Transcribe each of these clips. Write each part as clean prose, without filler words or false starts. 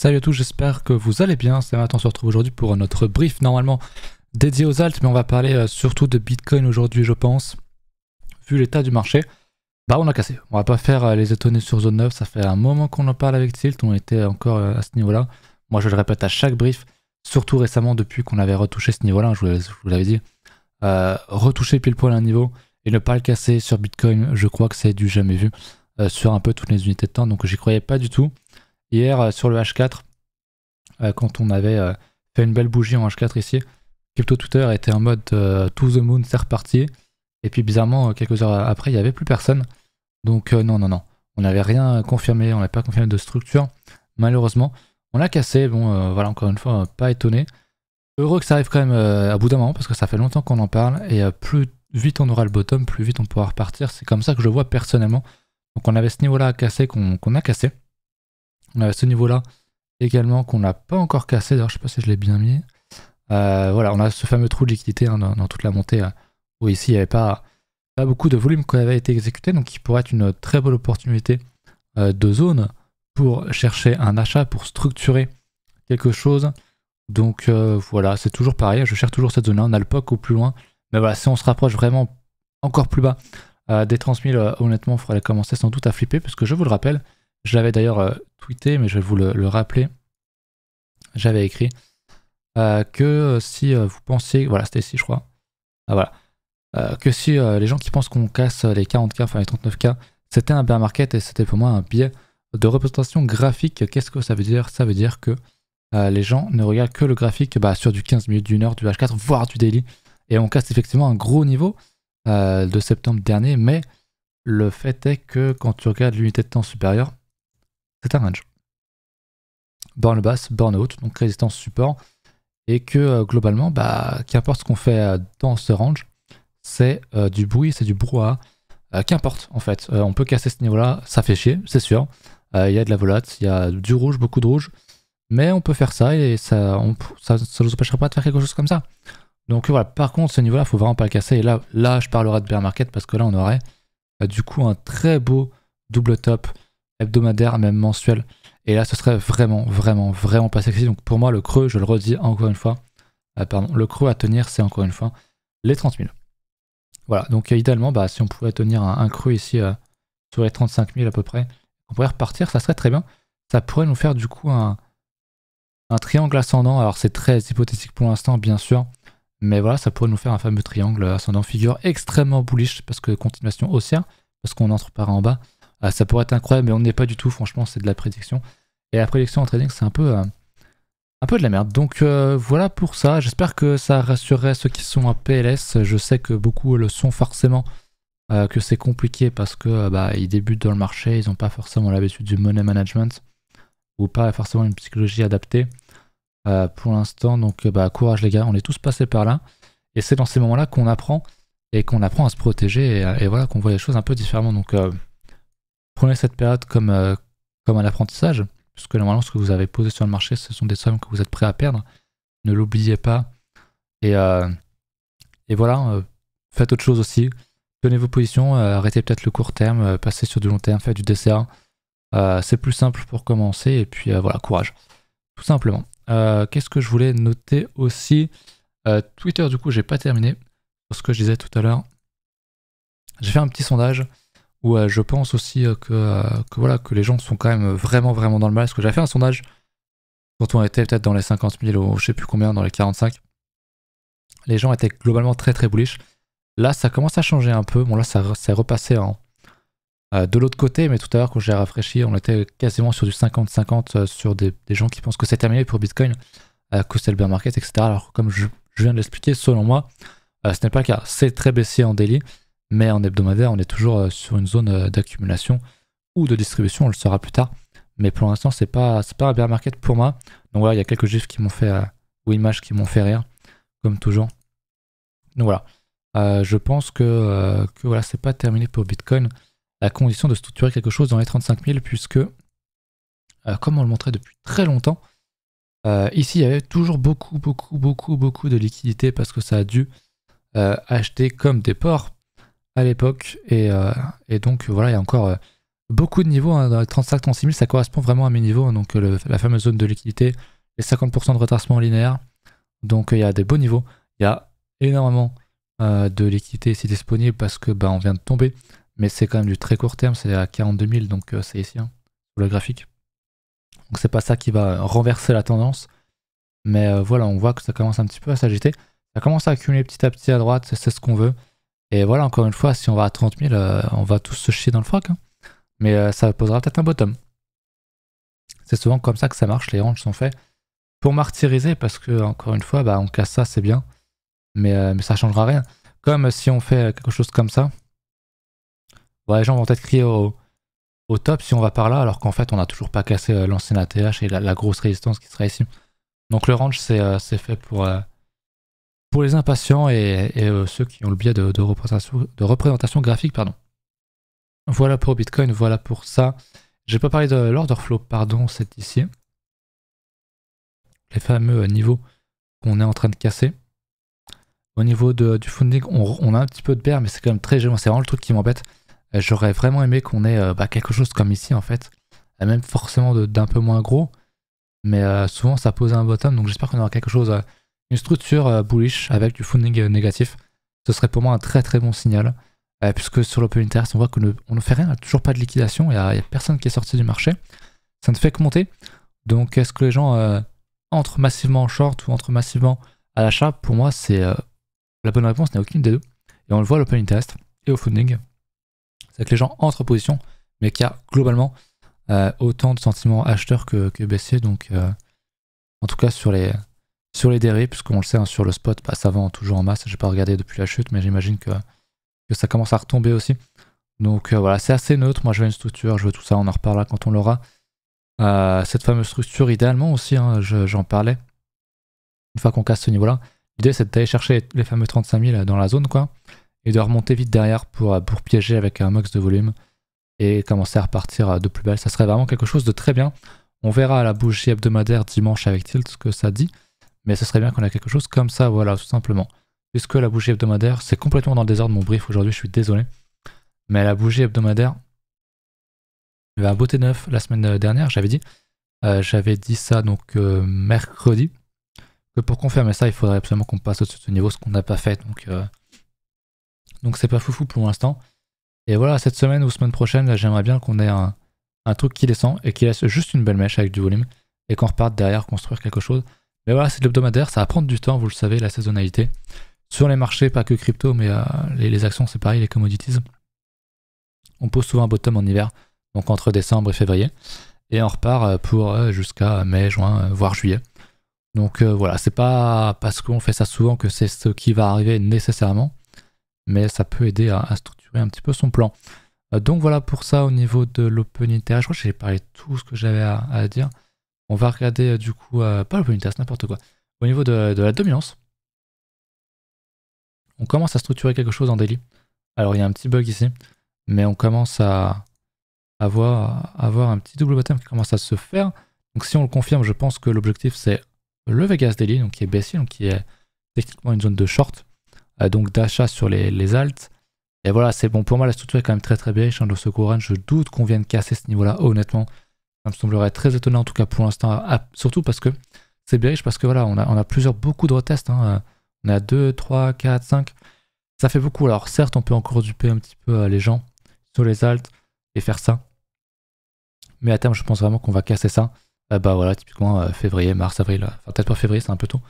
Salut à tous, j'espère que vous allez bien. C'est Matt, on se retrouve aujourd'hui pour notre brief normalement dédié aux alts, mais on va parler surtout de Bitcoin aujourd'hui, je pense. Vu l'état du marché, bah on a cassé. On va pas faire les étonnés sur zone 9, ça fait un moment qu'on en parle avec Tilt, on était encore à ce niveau-là. Moi je le répète à chaque brief, surtout récemment depuis qu'on avait retouché ce niveau-là, je vous l'avais dit. Retoucher pile poil un niveau et ne pas le casser sur Bitcoin, je crois que c'est du jamais vu sur un peu toutes les unités de temps, donc j'y croyais pas du tout. Hier sur le H4, quand on avait fait une belle bougie en H4 ici, Crypto Twitter était en mode to the moon, c'est reparti. Et puis bizarrement, quelques heures après, il n'y avait plus personne. Donc non. On n'avait rien confirmé, on n'avait pas confirmé de structure. Malheureusement, on l'a cassé. Bon, voilà, encore une fois, pas étonné. Heureux que ça arrive quand même à bout d'un moment, parce que ça fait longtemps qu'on en parle. Et plus vite on aura le bottom, plus vite on pourra repartir. C'est comme ça que je le vois personnellement. Donc on avait ce niveau-là à casser qu'on a cassé. On avait ce niveau-là également qu'on n'a pas encore cassé. D'ailleurs, je sais pas si je l'ai bien mis. Voilà, on a ce fameux trou de liquidité hein, dans toute la montée où ici il n'y avait pas beaucoup de volume qui avait été exécuté, donc il pourrait être une très bonne opportunité de zone pour chercher un achat, pour structurer quelque chose. Donc voilà, c'est toujours pareil, je cherche toujours cette zone-là, on a le POC au plus loin. Mais voilà, si on se rapproche vraiment encore plus bas des 30 000, honnêtement, il faudrait commencer sans doute à flipper, parce que je vous le rappelle, je l'avais d'ailleurs tweeté, mais je vais vous le rappeler. J'avais écrit que si vous pensiez, voilà, c'était ici, je crois. Ah voilà. Que si les gens qui pensent qu'on casse les 40K, enfin les 39K, c'était un bear market et c'était pour moi un biais de représentation graphique. Qu'est-ce que ça veut dire? Ça veut dire que les gens ne regardent que le graphique sur du 15 minutes, d'une heure, du H4, voire du daily. Et on casse effectivement un gros niveau de septembre dernier, mais le fait est que quand tu regardes l'unité de temps supérieure, c'est un range. Borne basse, borne haute, donc résistance support. Et que globalement, bah, qu'importe ce qu'on fait dans ce range, c'est du bruit, c'est du brouhaha. Qu'importe en fait, on peut casser ce niveau-là, ça fait chier, c'est sûr. Il y a de la volatilité, il y a du rouge, beaucoup de rouge. Mais on peut faire ça et ça nous empêchera pas de faire quelque chose comme ça. Donc voilà, par contre, ce niveau-là, il faut vraiment pas le casser. Et là, je parlerai de bear market parce que là, on aurait du coup un très beau double top hebdomadaire, même mensuel. Et là, ce serait vraiment pas sexy. Donc pour moi, le creux, je le redis encore une fois, le creux à tenir, c'est encore une fois les 30 000. Voilà, donc idéalement, bah, si on pouvait tenir un creux ici sur les 35 000 à peu près, on pourrait repartir, ça serait très bien. Ça pourrait nous faire du coup un triangle ascendant. Alors c'est très hypothétique pour l'instant, bien sûr. Mais voilà, ça pourrait nous faire un fameux triangle ascendant figure extrêmement bullish parce que continuation haussière, parce qu'on entre par en bas. Ça pourrait être incroyable, mais on n'est pas du tout, franchement, c'est de la prédiction. Et la prédiction en trading, c'est un peu de la merde. Donc voilà pour ça, j'espère que ça rassurerait ceux qui sont en PLS. Je sais que beaucoup le sont forcément, que c'est compliqué parce que bah, ils débutent dans le marché, ils n'ont pas forcément l'habitude du money management, ou pas forcément une psychologie adaptée pour l'instant. Donc bah, courage les gars, on est tous passés par là. Et c'est dans ces moments-là qu'on apprend, et qu'on apprend à se protéger, et voilà, qu'on voit les choses un peu différemment. Donc prenez cette période comme un apprentissage, puisque normalement ce que vous avez posé sur le marché, ce sont des sommes que vous êtes prêts à perdre. Ne l'oubliez pas. Et voilà, faites autre chose aussi. Tenez vos positions, arrêtez peut-être le court terme, passez sur du long terme, faites du DCA. C'est plus simple pour commencer, et puis voilà, courage. Tout simplement. Qu'est-ce que je voulais noter aussi? Twitter, du coup, j'ai pas terminé. Sur ce que je disais tout à l'heure. J'ai fait un petit sondage où je pense aussi que les gens sont quand même vraiment dans le mal. Parce que j'avais fait un sondage quand on était peut-être dans les 50 000 ou je sais plus combien, dans les 45. Les gens étaient globalement très bullish. Là, ça commence à changer un peu. Bon, là, ça s'est repassé de l'autre côté, mais tout à l'heure, quand j'ai rafraîchi, on était quasiment sur du 50-50 sur des gens qui pensent que c'est terminé pour Bitcoin, que c'est le bear market, etc. Alors, comme je viens de l'expliquer, selon moi, ce n'est pas le cas. C'est très baissier en daily. Mais en hebdomadaire, on est toujours sur une zone d'accumulation ou de distribution, on le saura plus tard. Mais pour l'instant, c'est pas un bear market pour moi. Donc voilà, il y a quelques gifs qui m'ont fait, ou images qui m'ont fait rire, comme toujours. Donc voilà, je pense que voilà, c'est pas terminé pour Bitcoin. La condition de structurer quelque chose dans les 35 000, puisque, comme on le montrait depuis très longtemps, ici, il y avait toujours beaucoup de liquidités parce que ça a dû acheter comme des porcs à l'époque, et donc voilà, il y a encore beaucoup de niveaux, hein, dans les 35-36 000, ça correspond vraiment à mes niveaux, hein, donc la fameuse zone de liquidité, les 50% de retracement linéaire, donc il y a des beaux niveaux, il y a énormément de liquidité ici disponible parce que on vient de tomber, mais c'est quand même du très court terme, c'est à 42 000, donc c'est ici, hein, sur le graphique. Donc c'est pas ça qui va renverser la tendance, mais voilà, on voit que ça commence un petit peu à s'agiter, ça commence à accumuler petit à petit à droite, c'est ce qu'on veut, et voilà, encore une fois, si on va à 30 000, on va tous se chier dans le froc, hein. Mais ça posera peut-être un bottom. C'est souvent comme ça que ça marche, les ranges sont faits pour martyriser, parce que, encore une fois, on casse ça, c'est bien, mais ça changera rien. Comme si on fait quelque chose comme ça, les gens vont peut-être crier au top si on va par là, alors qu'en fait, on n'a toujours pas cassé l'ancienne ATH et la grosse résistance qui sera ici. Donc le range, c'est fait pour les impatients et ceux qui ont le biais de représentation graphique, pardon. Voilà pour Bitcoin, voilà pour ça. J'ai pas parlé de l'order flow, pardon, c'est ici. Les fameux niveaux qu'on est en train de casser. Au niveau du funding, on a un petit peu de bear, mais c'est quand même très gênant. C'est vraiment le truc qui m'embête. J'aurais vraiment aimé qu'on ait quelque chose comme ici, en fait. Même forcément d'un peu moins gros. Mais souvent, ça pose un bottom. Donc j'espère qu'on aura quelque chose, une structure bullish avec du funding négatif. Ce serait pour moi un très très bon signal. Puisque sur l'open interest, on voit qu'on ne fait rien, toujours pas de liquidation. Il n'y a personne qui est sorti du marché. Ça ne fait que monter. Donc est-ce que les gens entrent massivement en short ou entrent massivement à l'achat? Pour moi, c'est la bonne réponse n'est aucune des deux. Et on le voit à l'open interest et au funding. C'est que les gens entrent en position, mais qu'il y a globalement autant de sentiments acheteurs que baissiers. Donc en tout cas sur les dérivés, puisqu'on le sait, hein, sur le spot, ça vend toujours en masse. J'ai pas regardé depuis la chute, mais j'imagine que ça commence à retomber aussi. Donc voilà, c'est assez neutre. Moi je veux une structure, je veux tout ça, on en reparlera quand on l'aura. Cette fameuse structure, idéalement aussi, hein, j'en parlais. Une fois qu'on casse ce niveau-là, l'idée c'est d'aller chercher les fameux 35 000 dans la zone, quoi, et de remonter vite derrière pour piéger avec un max de volume et commencer à repartir de plus belle. Ça serait vraiment quelque chose de très bien. On verra à la bougie hebdomadaire dimanche avec Tilt ce que ça dit, mais ce serait bien qu'on ait quelque chose comme ça, voilà, tout simplement. Puisque la bougie hebdomadaire, c'est complètement dans le désordre mon brief aujourd'hui, je suis désolé. Mais la bougie hebdomadaire, il y avait un beauté neuf la semaine dernière, j'avais dit ça donc mercredi. Que pour confirmer ça, il faudrait absolument qu'on passe au-dessus de ce niveau, ce qu'on n'a pas fait. Donc c'est pas foufou pour l'instant. Et voilà, cette semaine ou semaine prochaine, j'aimerais bien qu'on ait un truc qui descend et qui laisse juste une belle mèche avec du volume et qu'on reparte derrière construire quelque chose. Mais voilà, c'est de l'hebdomadaire, ça va prendre du temps, vous le savez, la saisonnalité. Sur les marchés, pas que crypto, mais les actions, c'est pareil, les commodities. On pose souvent un bottom en hiver, donc entre décembre et février. Et on repart pour jusqu'à mai, juin, voire juillet. Donc voilà, c'est pas parce qu'on fait ça souvent que c'est ce qui va arriver nécessairement, mais ça peut aider à structurer un petit peu son plan. Donc voilà pour ça au niveau de l'open interest. Je crois que j'ai parlé de tout ce que j'avais à dire. On va regarder du coup, pas l'open interest, n'importe quoi. Au niveau de la dominance, on commence à structurer quelque chose en daily. Alors il y a un petit bug ici, mais on commence à avoir un petit double bottom qui commence à se faire. Donc si on le confirme, je pense que l'objectif c'est le Vegas Daily, donc qui est baissier, donc qui est techniquement une zone de short, donc d'achat sur les alts. Et voilà, c'est bon pour moi, la structure est quand même très très bearish dans ce courant. Je doute qu'on vienne casser ce niveau-là, honnêtement. Ça me semblerait très étonnant en tout cas pour l'instant, surtout parce que c'est bearish, parce que voilà, on a beaucoup de retests, hein. On a 2, 3, 4, 5. Ça fait beaucoup. Alors certes, on peut encore duper un petit peu les gens sur les alts et faire ça. Mais à terme, je pense vraiment qu'on va casser ça. Voilà, typiquement février, mars, avril. Enfin, peut-être pas février, c'est un peu tôt.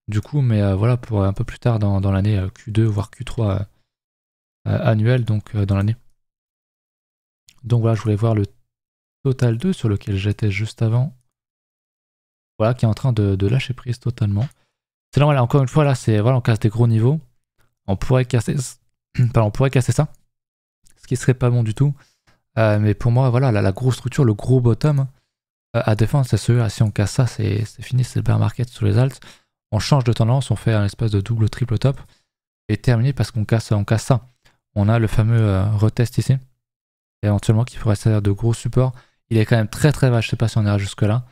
Du coup, mais voilà, pour un peu plus tard dans l'année, Q2, voire Q3 annuel, donc dans l'année. Donc voilà, je voulais voir le Total 2 sur lequel j'étais juste avant. Voilà, qui est en train de lâcher prise totalement. C'est normal, encore une fois, là, voilà, on casse des gros niveaux. On pourrait casser ça. Ce qui serait pas bon du tout. Mais pour moi, voilà, la grosse structure, le gros bottom à défendre, c'est celui-là. Si on casse ça, c'est fini, c'est le bear market sur les alts. On change de tendance, on fait un espèce de double triple top et terminé parce qu'on casse ça. On a le fameux retest ici, éventuellement qui pourrait servir de gros support. Il est quand même très très bas, je sais pas si on ira jusque là,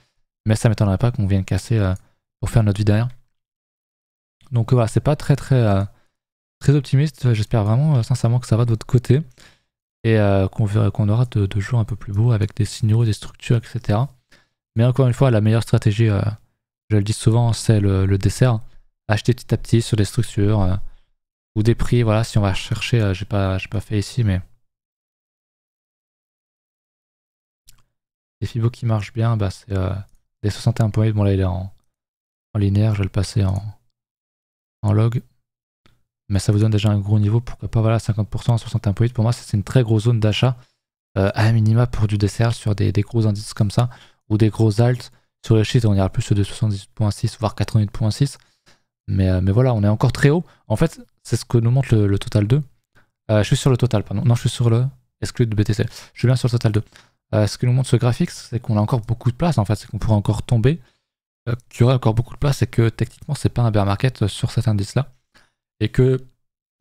mais ça m'étonnerait pas qu'on vienne casser pour faire notre vie derrière. Donc voilà, c'est pas très optimiste. J'espère vraiment sincèrement que ça va de votre côté. et qu'on aura de jours un peu plus beaux avec des signaux, des structures, etc. Mais encore une fois, la meilleure stratégie, je le dis souvent, c'est le dessert. Acheter petit à petit sur des structures ou des prix. Voilà, si on va chercher, j'ai pas fait ici, mais les Fibo qui marchent bien, bah, c'est des 61.8. Bon, là, il est en linéaire, je vais le passer en log. Mais ça vous donne déjà un gros niveau, pourquoi pas, voilà, 50% à 61.8. Pour moi, c'est une très grosse zone d'achat, à minima pour du dessert sur des gros indices comme ça, ou des gros alts. Sur les sheets, on ira plus sur de 78.6, voire 88.6. Mais voilà, on est encore très haut. En fait, c'est ce que nous montre le total 2. Je suis sur le total, pardon. Non, je suis sur le exclu de BTC. Je suis bien sur le total 2. Ce que nous montre ce graphique, c'est qu'on a encore beaucoup de place, en fait. C'est qu'on pourrait encore tomber, qu'il y aurait encore beaucoup de place et que techniquement, c'est pas un bear market sur cet indice-là. Et que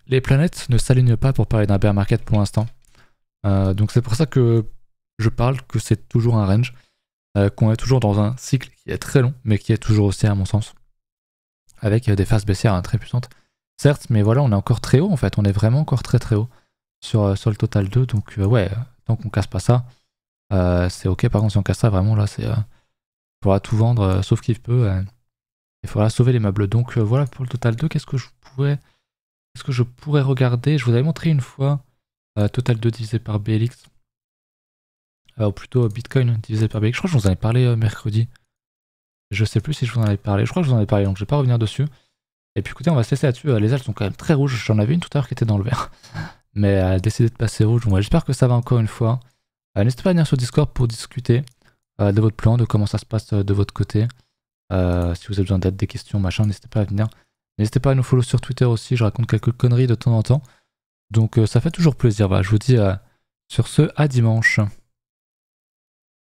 les planètes ne s'alignent pas pour parler d'un bear market pour l'instant. Donc c'est pour ça que je parle que c'est toujours un range, qu'on est toujours dans un cycle qui est très long, mais qui est toujours haussier à mon sens, avec des phases baissières très puissantes. Certes, mais voilà, on est encore très haut en fait, on est vraiment encore très très haut sur le total 2, donc ouais, tant qu'on casse pas ça, c'est ok. Par contre, si on casse ça, vraiment là, c'est il faudra tout vendre, sauf qu'il peut, il faudra sauver les meubles. Donc voilà pour le total 2, qu'est-ce que je pourrais regarder? Je vous avais montré une fois total 2 divisé par BLX, ou plutôt Bitcoin divisé par BLX. Je crois que je vous en ai parlé mercredi. Je sais plus si je vous en avais parlé. Je crois que je vous en avais parlé, donc je vais pas revenir dessus. Et puis écoutez, on va se laisser là-dessus. Les ailes sont quand même très rouges. J'en avais une tout à l'heure qui était dans le vert, mais elle a décidé de passer rouge. Donc, j'espère que ça va encore une fois. N'hésitez pas à venir sur Discord pour discuter de votre plan, de comment ça se passe de votre côté. Si vous avez besoin d'aide, des questions, machin, n'hésitez pas à venir. N'hésitez pas à nous follow sur Twitter aussi. Je raconte quelques conneries de temps en temps. Donc ça fait toujours plaisir. Voilà, je vous dis sur ce, à dimanche.